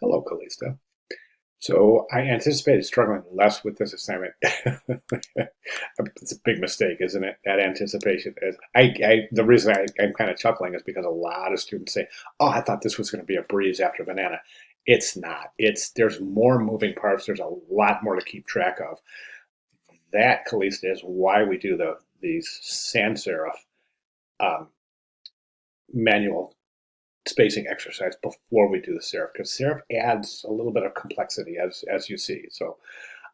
Hello, Calista. So I anticipated struggling less with this assignment. It's a big mistake, isn't it? That anticipation. The reason I'm kind of chuckling is because a lot of students say, "Oh, I thought this was going to be a breeze after banana." It's not. There's more moving parts. There's a lot more to keep track of. That, Calista, is why we do these sans serif um, manual spacing exercise before we do the serif, because serif adds a little bit of complexity, as you see. So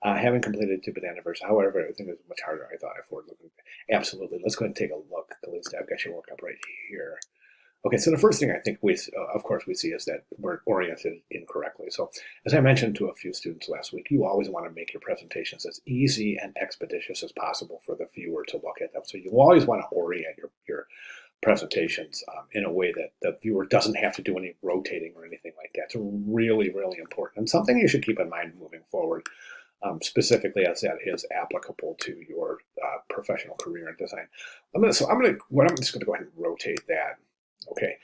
having completed two banana verse, however, I think it was much harder than I thought I forward looking. Absolutely. Let's go ahead and take a look. At least I've got your work up right here. Okay, so the first thing I think of course, we see is that we're oriented incorrectly. So, as I mentioned to a few students last week, you always want to make your presentations as easy and expeditious as possible for the viewer to look at them. So, you always want to orient your presentations in a way that the viewer doesn't have to do any rotating or anything like that. It's really, really important and something you should keep in mind moving forward, specifically as that is applicable to your professional career in design. I'm just going to go ahead and rotate that. Okay.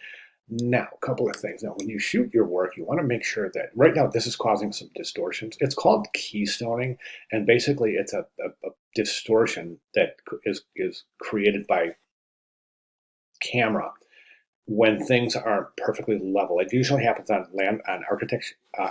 Now, a couple of things. Now, when you shoot your work, you want to make sure that right now this is causing some distortions. It's called keystoning, and basically it's a distortion that is created by camera when things aren't perfectly level. It usually happens on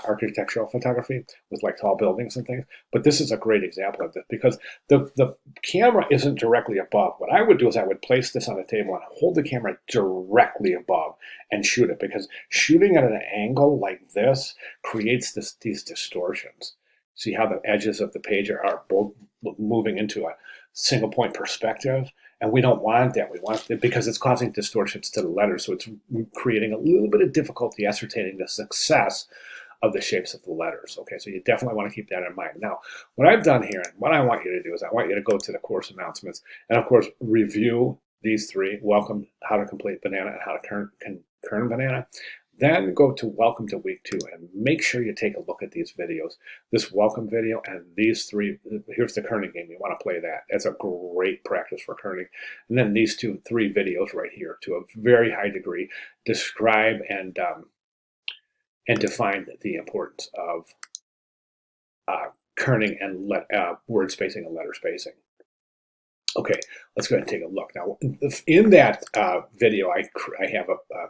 architectural photography with like tall buildings and things. But this is a great example of this because the camera isn't directly above. What I would do is I would place this on a table and hold the camera directly above and shoot it, because shooting at an angle like this creates these distortions. See how the edges of the page are both moving into a single point perspective? And we don't want that. We want it because it's causing distortions to the letters. So it's creating a little bit of difficulty ascertaining the success of the shapes of the letters. Okay, so you definitely want to keep that in mind. Now, what I've done here and what I want you to do is I want you to go to the course announcements and, of course, review these three: welcome, how to complete banana, and how to kern banana. Then go to welcome to week 2 and make sure you take a look at these videos. This welcome video and these three. Here's the kerning game. You want to play that. That's a great practice for kerning. And then these three videos right here, to a very high degree, describe and define the importance of kerning and word spacing and letter spacing. Okay, let's go ahead and take a look. Now, in that video, I have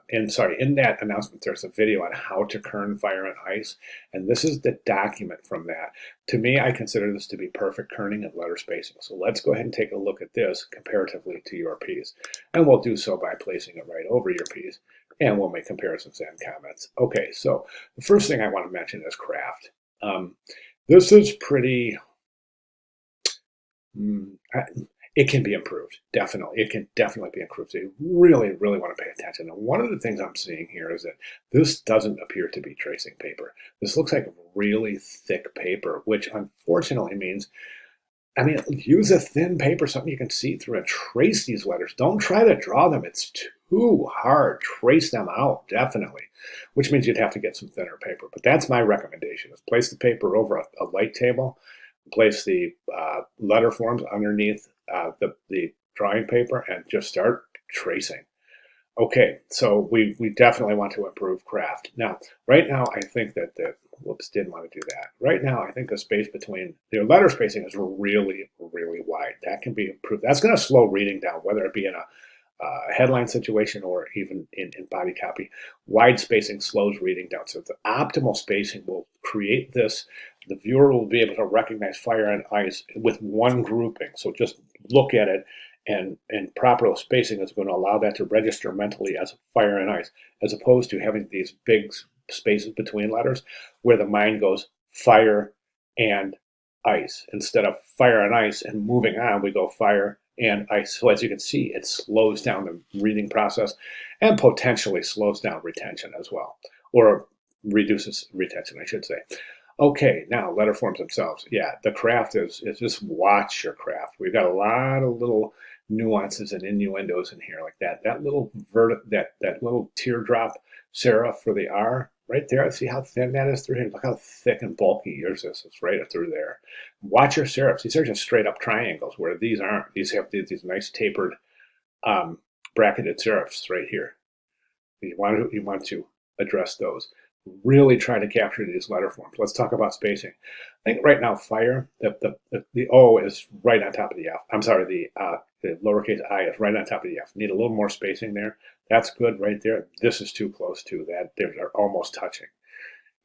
in that announcement, there's a video on how to kern fire and ice, and this is the document from that. To me, I consider this to be perfect kerning and letter spacing. So let's go ahead and take a look at this comparatively to your piece, and we'll do so by placing it right over your piece, and we'll make comparisons and comments. Okay, so the first thing I want to mention is craft. This is pretty. It can be improved. Definitely. It can definitely be improved. So you really, really want to pay attention. And one of the things I'm seeing here is that this doesn't appear to be tracing paper. This looks like really thick paper, which unfortunately means, I mean, use a thin paper, something you can see through, and trace these letters. Don't try to draw them. It's too hard. Trace them out, definitely, which means you'd have to get some thinner paper. But that's my recommendation, is place the paper over a light table, place the letter forms underneath the drawing paper, and just start tracing. Okay, so we definitely want to improve craft. Now, right now, I think that whoops, didn't want to do that. Right now, I think the space between the letter spacing is really, really wide. That can be improved. That's going to slow reading down, whether it be in a headline situation or even in body copy. Wide spacing slows reading down. So the optimal spacing will create this. The viewer will be able to recognize fire and ice with one grouping. So just look at it, and proper spacing is going to allow that to register mentally as fire and ice, as opposed to having these big spaces between letters where the mind goes fire and ice. Instead of fire and ice and moving on, we go fire and ice. So as you can see, it slows down the reading process and potentially slows down retention as well, or reduces retention, I should say. Okay, now letter forms themselves. Yeah, the craft is just watch your craft. We've got a lot of little nuances and innuendos in here, like that little that little teardrop serif for the R right there. See how thin that is through here? Look how thick and bulky yours is. It's right through there. Watch your serifs. These are just straight up triangles, where these aren't. These have these nice tapered bracketed serifs right here. You want to address those. really try to capture these letter forms. Let's talk about spacing. I think right now fire, the O is right on top of the F. I'm sorry, the lowercase I is right on top of the F. Need a little more spacing there. That's good right there. This is too close to that. They're almost touching.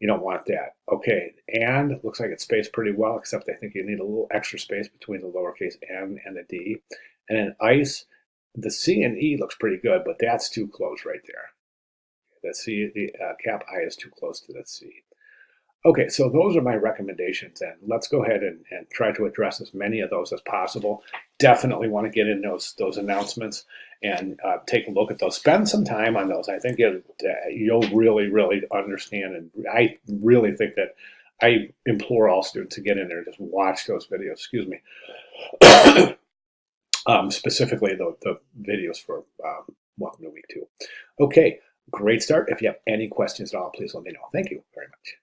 You don't want that. Okay, and it looks like it's spaced pretty well, except I think you need a little extra space between the lowercase n and the D. And then ice, the C and E looks pretty good, but that's too close right there. The C, the cap I is too close to the C. Okay, so those are my recommendations, and let's go ahead and try to address as many of those as possible. Definitely want to get in those announcements and take a look at those. Spend some time on those. I think you'll really, really understand, and I really think that I implore all students to get in there and just watch those videos. Excuse me. Specifically the videos for Welcome to Week 2. Okay, great start. If you have any questions at all, please let me know. Thank you very much.